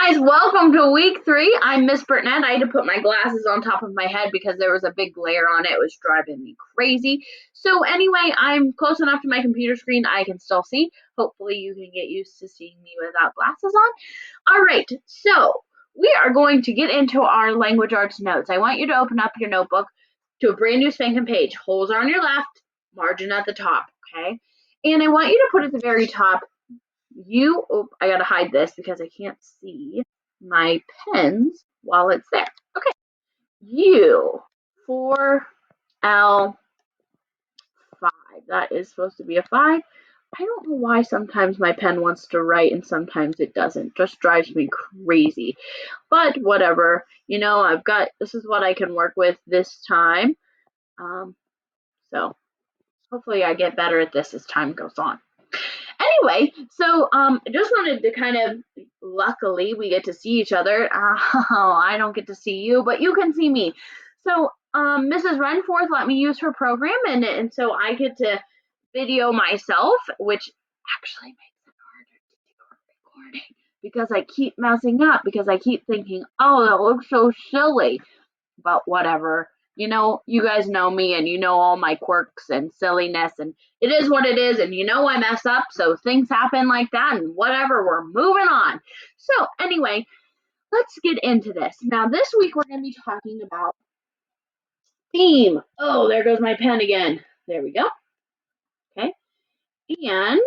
guys, welcome to week 3. I'm Miss Burnett. I had to put my glasses on top of my head because there was a big glare on it. It was driving me crazy. So anyway, I'm close enough to my computer screen I can still see. Hopefully you can get used to seeing me without glasses on. All right, so we are going to get into our language arts notes. I want you to open up your notebook to a brand new spanking page. Holes are on your left, margin at the top, okay? And I want you to put at the very top I gotta hide this because I can't see my pens while it's there. Okay. U, 4L, 5. That is supposed to be a 5. I don't know why sometimes my pen wants to write and sometimes it doesn't. Just drives me crazy. But whatever. This is what I can work with this time. So hopefully I get better at this as time goes on. Anyway, so I just wanted to kind of, luckily we get to see each other. I don't get to see you, but you can see me. So Mrs. Renforth let me use her program, and so I get to video myself, which actually makes it harder to do a recording because I keep messing up because I keep thinking, oh, that looks so silly, but whatever. You guys know me and you know all my quirks and silliness, and it is what it is, and I mess up, so things happen like that, and whatever, we're moving on. So anyway, let's get into this. Now this week we're going to be talking about theme. Oh, there goes my pen again. There we go. Okay. And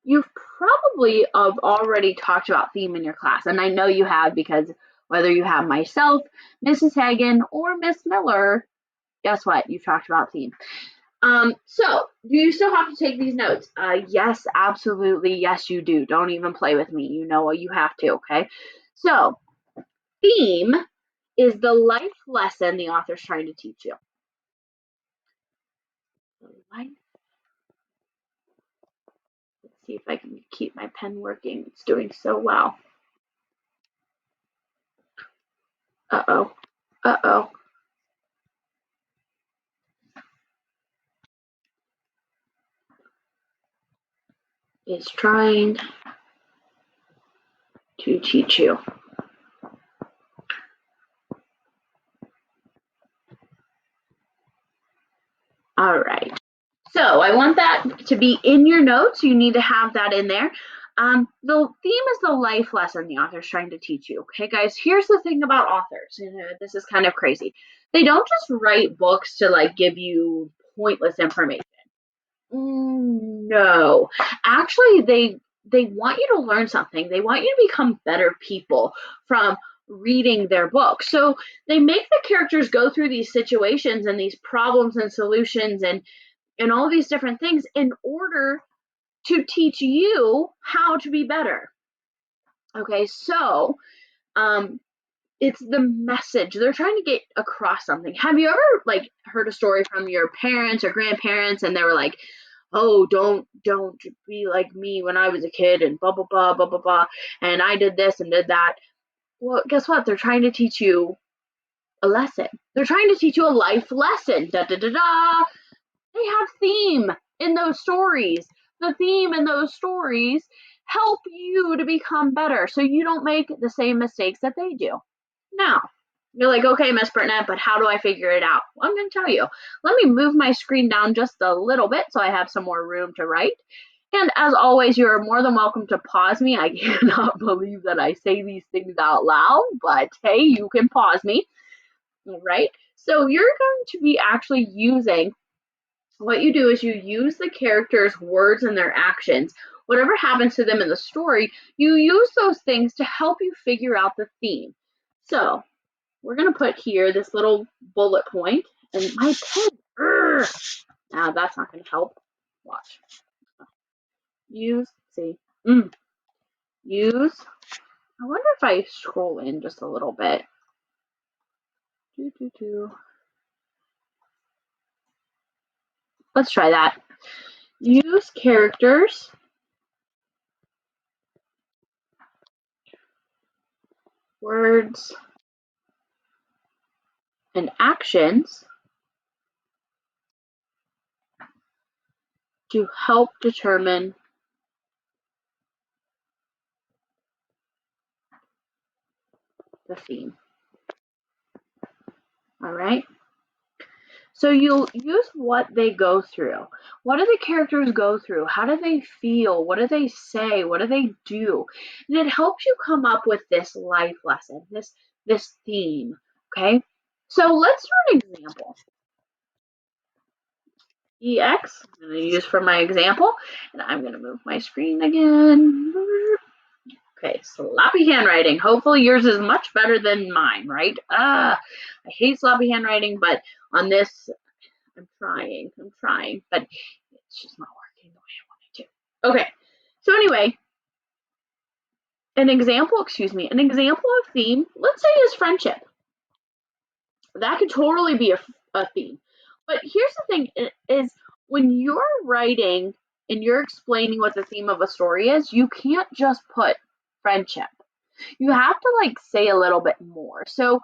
you've probably have already talked about theme in your class, and I know you have because whether you have myself, Mrs. Hagen, or Miss Miller, guess what? You've talked about theme. So do you still have to take these notes? Yes, absolutely. Yes, you do. Don't even play with me. You know what you have to, okay? So theme is the life lesson the author's trying to teach you. Let's see if I can keep my pen working. It's doing so well. Uh-oh. Uh-oh. Is trying to teach you. All right. So I want that to be in your notes. You need to have that in there. The theme is the life lesson the author's trying to teach you. Okay, guys, here's the thing about authors. This is kind of crazy. They don't just write books to give you pointless information. No, actually, they want you to learn something. They want you to become better people from reading their book. So they make the characters go through these situations and these problems and solutions and all these different things in order to teach you how to be better. Okay, so it's the message they're trying to get across something. Have you ever heard a story from your parents or grandparents and they were like, oh, don't be like me when I was a kid and blah blah blah blah blah blah, and I did this and did that? Well, guess what? They're trying to teach you a lesson. They're trying to teach you a life lesson. Da da da da. They have theme in those stories. The theme in those stories help you to become better so you don't make the same mistakes that they do. Now, you're like, okay, Miss Burnett, but how do I figure it out? Well, I'm going to tell you. Let me move my screen down just a little bit so I have some more room to write. And as always, you're more than welcome to pause me. I cannot believe that I say these things out loud, but hey, you can pause me. All right. So you're going to be actually using, what you do is you use the characters' words and their actions. Whatever happens to them in the story, you use those things to help you figure out the theme. So we're going to put here this little bullet point, and my pen, now that's not going to help. Watch. Use, see, use. I wonder if I scroll in just a little bit. Let's try that. Use characters, words, and actions to help determine the theme. All right. So you'll use what they go through. What do the characters go through? How do they feel? What do they say? What do they do? And it helps you come up with this life lesson, this theme. Okay. So let's do an example. EX, I'm going to use for my example, and I'm going to move my screen again. Okay, sloppy handwriting. Hopefully yours is much better than mine, right? I hate sloppy handwriting, but on this, I'm trying, but it's just not working the way I want it to. Okay, so anyway, an example of theme, let's say is friendship. That could totally be a theme. But here's the thing is when you're writing and you're explaining what the theme of a story is, you can't just put friendship. You have to like say a little bit more. So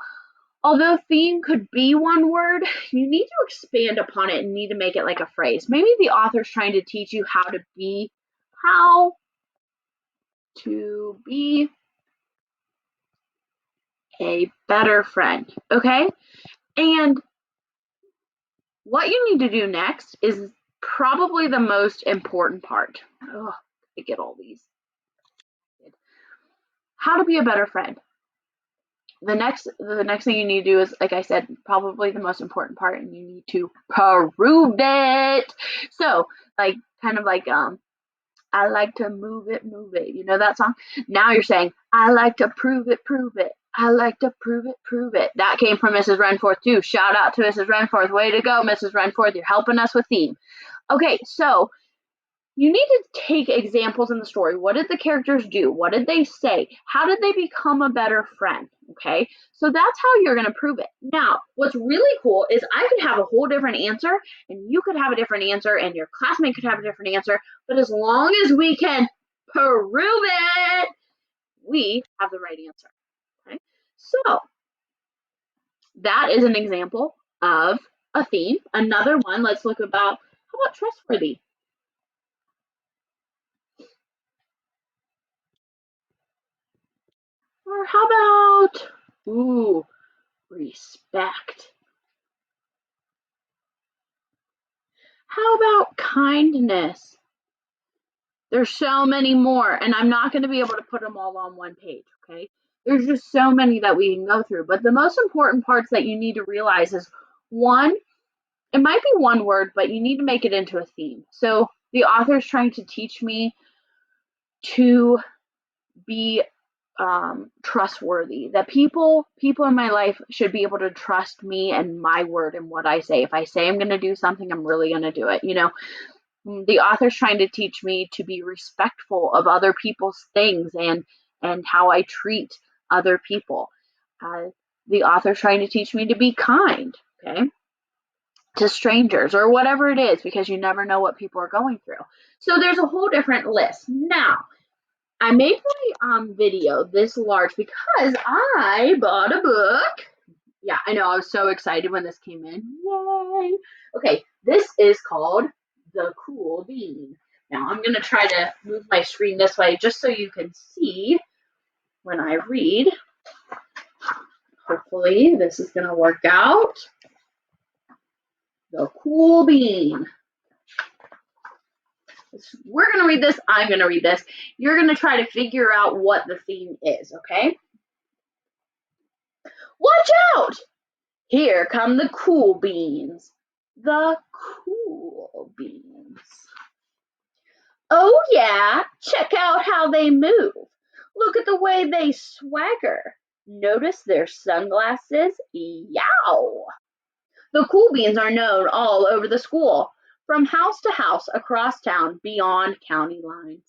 although theme could be one word, you need to expand upon it and need to make it like a phrase. Maybe the author's trying to teach you how to be a better friend. Okay? And what you need to do next is probably the most important part. Oh, I get all these. How to be a better friend. The next thing you need to do is, like I said, probably the most important part, and you need to prove it. So, like, kind of like I like to move it, move it. You know that song? Now you're saying, I like to prove it, prove it. I like to prove it, prove it. That came from Mrs. Renforth too. Shout out to Mrs. Renforth. Way to go, Mrs. Renforth. You're helping us with theme. Okay, so you need to take examples in the story. What did the characters do? What did they say? How did they become a better friend? Okay, so that's how you're going to prove it. Now, what's really cool is I could have a whole different answer, and you could have a different answer, and your classmate could have a different answer. But as long as we can prove it, we have the right answer. Okay, so that is an example of a theme. Another one, let's look about, how about trustworthy? Or how about, ooh, respect? How about kindness? There's so many more, and I'm not going to be able to put them all on one page, okay? There's just so many that we can go through. But the most important parts that you need to realize is one, it might be one word, but you need to make it into a theme. So the author's trying to teach me to be trustworthy, that people in my life should be able to trust me and my word and what I say. If I say I'm going to do something, I'm really going to do it. You know, the author's trying to teach me to be respectful of other people's things and how I treat other people. The author's trying to teach me to be kind, okay, to strangers or whatever it is, because you never know what people are going through. So there's a whole different list. Now, I made my video this large because I bought a book. Yeah, I know. I was so excited when this came in. Yay! Okay, this is called The Cool Bean. Now I'm going to try to move my screen this way just so you can see when I read. Hopefully this is going to work out. The Cool Bean. We're going to read this. I'm going to read this. You're going to try to figure out what the theme is, okay? Watch out! Here come the cool beans. The cool beans. Oh yeah, check out how they move. Look at the way they swagger. Notice their sunglasses? Yow! The cool beans are known all over the school, from house to house, across town, beyond county lines.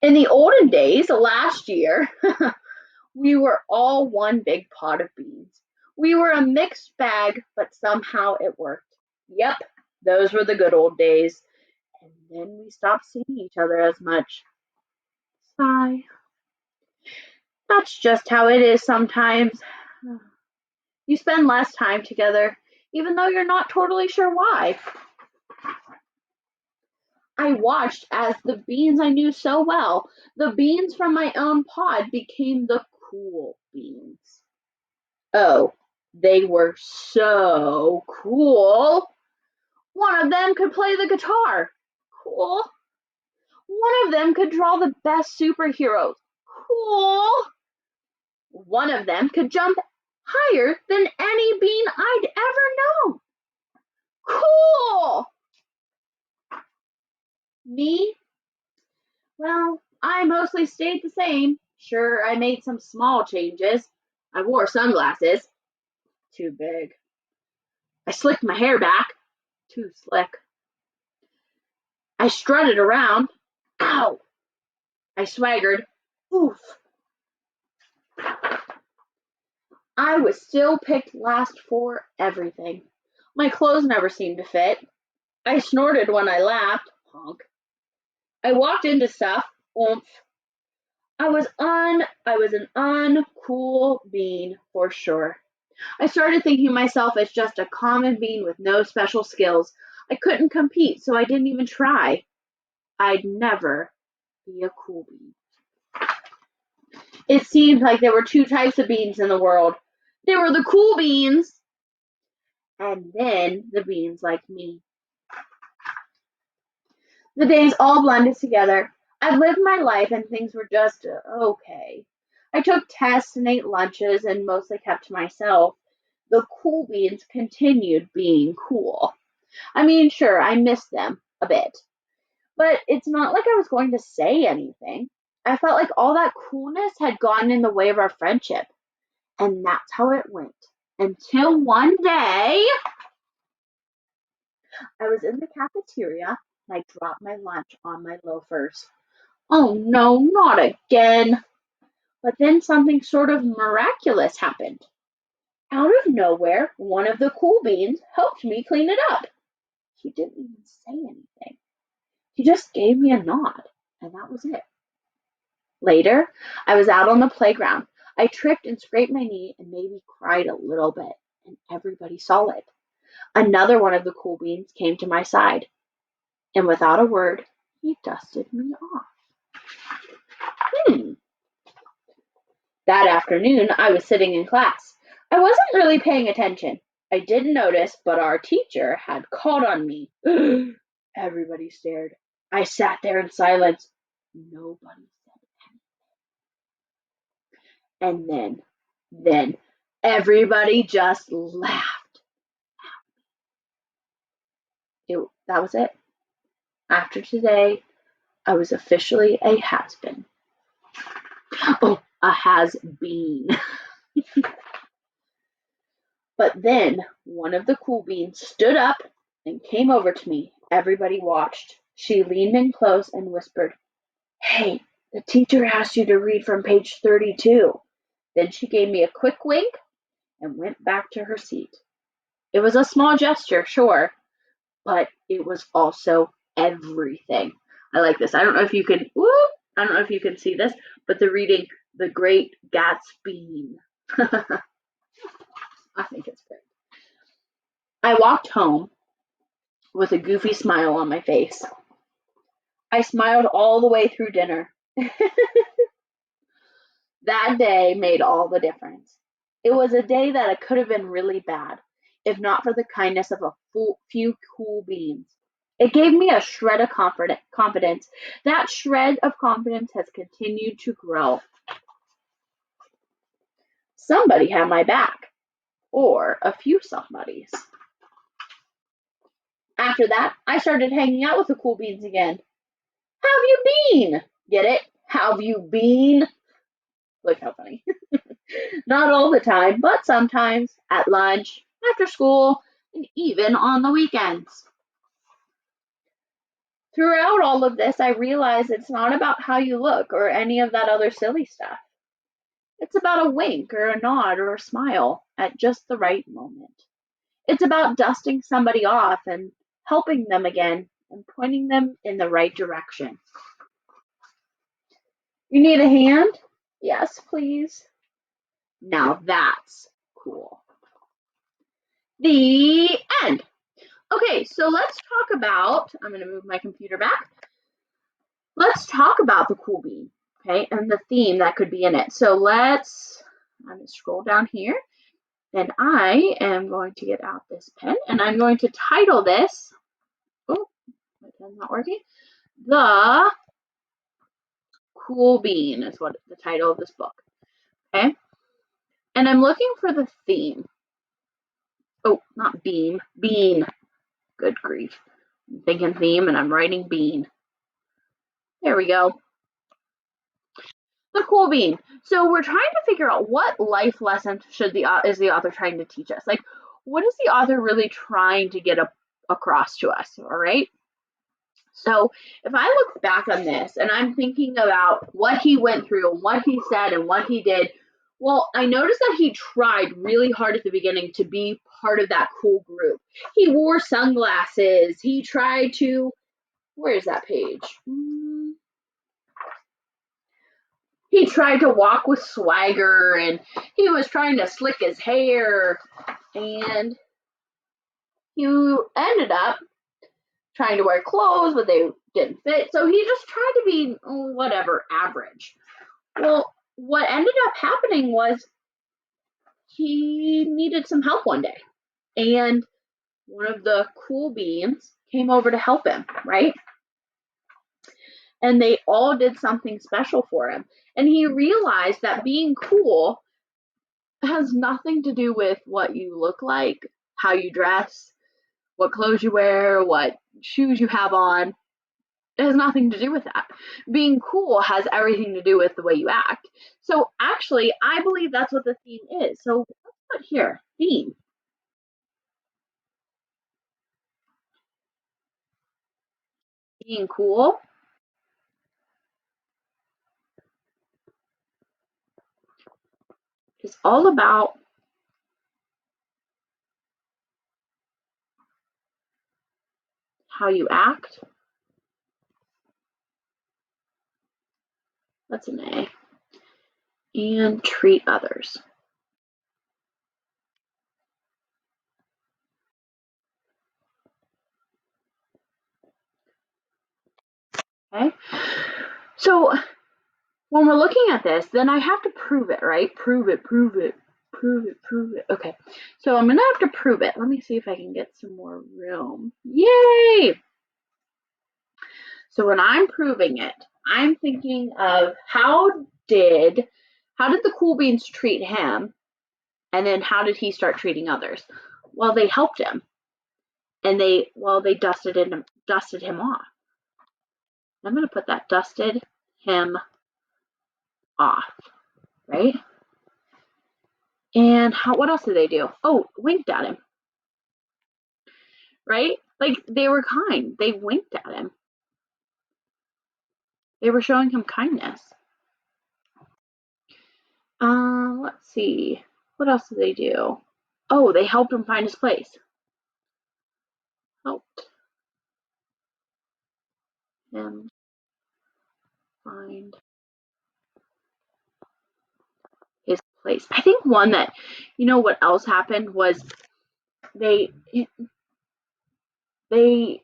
In the olden days, last year, we were all one big pot of beans. We were a mixed bag, but somehow it worked. Yep, those were the good old days. And then we stopped seeing each other as much. Sigh. That's just how it is sometimes. You spend less time together, even though you're not totally sure why. I watched as the beans I knew so well, the beans from my own pod, became the cool beans. Oh, they were so cool. One of them could play the guitar. Cool. One of them could draw the best superheroes. Cool. One of them could jump higher than any bean I'd ever known. Cool. Me? Well, I mostly stayed the same. Sure, I made some small changes. I wore sunglasses. Too big. I slicked my hair back. Too slick. I strutted around. Ow! I swaggered. Oof. I was still picked last for everything. My clothes never seemed to fit. I snorted when I laughed. Honk. I walked into stuff. Oomph. I was an uncool bean for sure. I started thinking of myself as just a common bean with no special skills. I couldn't compete, so I didn't even try. I'd never be a cool bean. It seemed like there were two types of beans in the world. There were the cool beans, and then the beans like me. The days all blended together. I lived my life and things were just okay. I took tests and ate lunches and mostly kept to myself. The cool beans continued being cool. I mean, sure, I missed them a bit, but it's not like I was going to say anything. I felt like all that coolness had gotten in the way of our friendship, and that's how it went. Until one day, I was in the cafeteria and I dropped my lunch on my loafers. Oh no, not again. But then something sort of miraculous happened. Out of nowhere, one of the cool beans helped me clean it up. He didn't even say anything. He just gave me a nod, and that was it. Later, I was out on the playground. I tripped and scraped my knee and maybe cried a little bit, and everybody saw it. Another one of the cool beans came to my side, and without a word, he dusted me off. Hmm. That afternoon, I was sitting in class. I wasn't really paying attention. I didn't notice, but our teacher had called on me. Everybody stared. I sat there in silence. Nobody said anything. And then everybody just laughed. That was it. After today, I was officially a has-been. Oh, a has-been. But then one of the cool beans stood up and came over to me. Everybody watched. She leaned in close and whispered, "Hey, the teacher asked you to read from page 32." Then she gave me a quick wink and went back to her seat. It was a small gesture, sure, but it was also everything. I like this. I don't know if you can, whoop, I don't know if you can see this, but they're reading The Great Gatsby. I think it's great. I walked home with a goofy smile on my face. I smiled all the way through dinner. That day made all the difference. It was a day that could have been really bad, if not for the kindness of a few cool beans. It gave me a shred of confidence. That shred of confidence has continued to grow. Somebody had my back, or a few somebodies. After that, I started hanging out with the cool beans again. How've you been? Get it? How've you been? Look how funny. Not all the time, but sometimes, at lunch, after school, and even on the weekends. Throughout all of this, I realize it's not about how you look or any of that other silly stuff. It's about a wink or a nod or a smile at just the right moment. It's about dusting somebody off and helping them again and pointing them in the right direction. You need a hand? Yes, please. Now that's cool. The end. Okay, so let's talk about, I'm going to move my computer back. Let's talk about the Cool Bean, okay, and the theme that could be in it. So I'm going to scroll down here, and I am going to get out this pen, and I'm going to title this, oh, my pen's not working, The Cool Bean is what the title of this book, okay? And I'm looking for the theme. Oh, not beam, bean. Good grief. I'm thinking theme and I'm writing bean. There we go. The Cool Bean. So we're trying to figure out what life lesson is the author trying to teach us? Like, what is the author really trying to get across to us? All right. So if I look back on this and I'm thinking about what he went through and what he said and what he did, well, I noticed that he tried really hard at the beginning to be part of that cool group. He wore sunglasses. He tried to, where is that page? He tried to walk with swagger and he was trying to slick his hair and he ended up trying to wear clothes but they didn't fit, so he just tried to be whatever, average. Well, what ended up happening was he needed some help one day, and one of the cool beans came over to help him, right? And they all did something special for him, and he realized that being cool has nothing to do with what you look like, how you dress, what clothes you wear, what shoes you have on. It has nothing to do with that. Being cool has everything to do with the way you act. So actually, I believe that's what the theme is. So let's put here, theme. Being cool is all about how you act. That's an A. And treat others. Okay. So when we're looking at this, then I have to prove it, right? Prove it, prove it, prove it, prove it. Okay. So I'm going to have to prove it. Let me see if I can get some more room. Yay! So when I'm proving it, I'm thinking of did the cool beans treat him, and then how did he start treating others? Well, they helped him, and they dusted him off. I'm going to put that dusted him off, right? And what else did they do? Oh, winked at him, right? Like they were kind. They winked at him. They were showing him kindness. Let's see. What else did they do? Oh, they helped him find his place. Helped him find his place. I think one that, what else happened was they they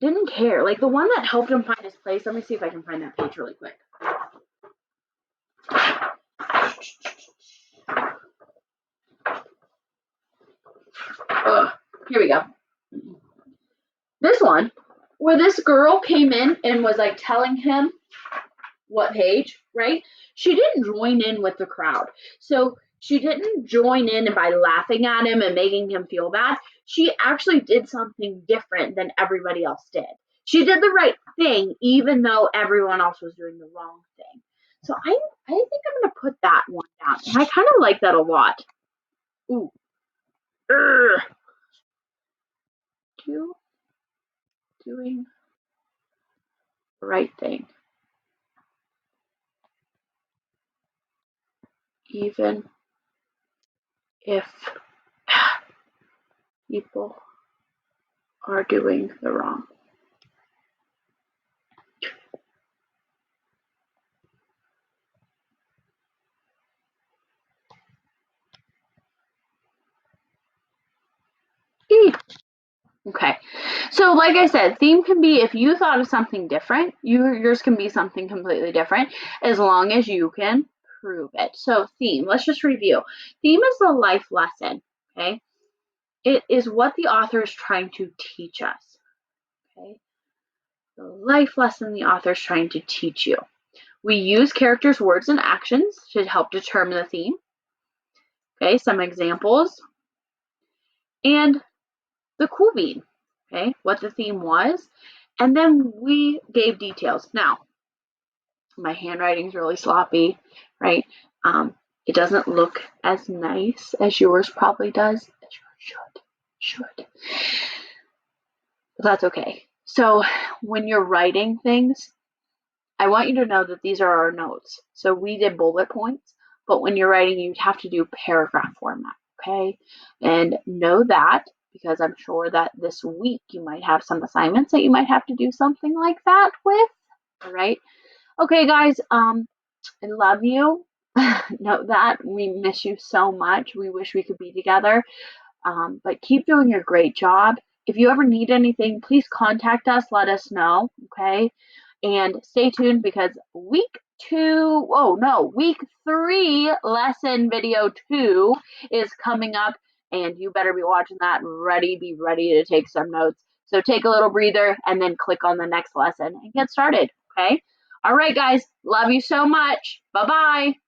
didn't care. Like the one that helped him find his place. Let me see if I can find that page really quick. Here we go. This one, where this girl came in and was like telling him what page, right? She didn't join in with the crowd. So she didn't join in by laughing at him and making him feel bad. She actually did something different than everybody else did. She did the right thing, even though everyone else was doing the wrong thing. So I think I'm gonna put that one down. And I kind of like that a lot. Ooh. Doing the right thing. Even if people are doing the wrong. Okay. So like I said, theme can be, if you thought of something different, yours can be something completely different as long as you can prove it. So theme, let's just review. Theme is the life lesson, okay? It is what the author is trying to teach us, okay? The life lesson the author is trying to teach you. We use characters' words and actions to help determine the theme. Okay, some examples. And the cool bean, okay, what the theme was. And then we gave details. Now, my handwriting is really sloppy, right? It doesn't look as nice as yours probably does. As yours should. But that's okay. So when you're writing things, I want you to know that these are our notes. So we did bullet points, but when you're writing, you'd have to do paragraph format, okay? And know that, because I'm sure that this week you might have some assignments that you might have to do something like that with, all right? Okay, guys, I love you. Know that we miss you so much. We wish we could be together, but keep doing your great job. If you ever need anything, please contact us. Let us know, okay? And stay tuned because week 3, lesson video 2 is coming up, and you better be watching that and be ready to take some notes. So take a little breather and then click on the next lesson and get started, okay? All right, guys, love you so much. Bye-bye.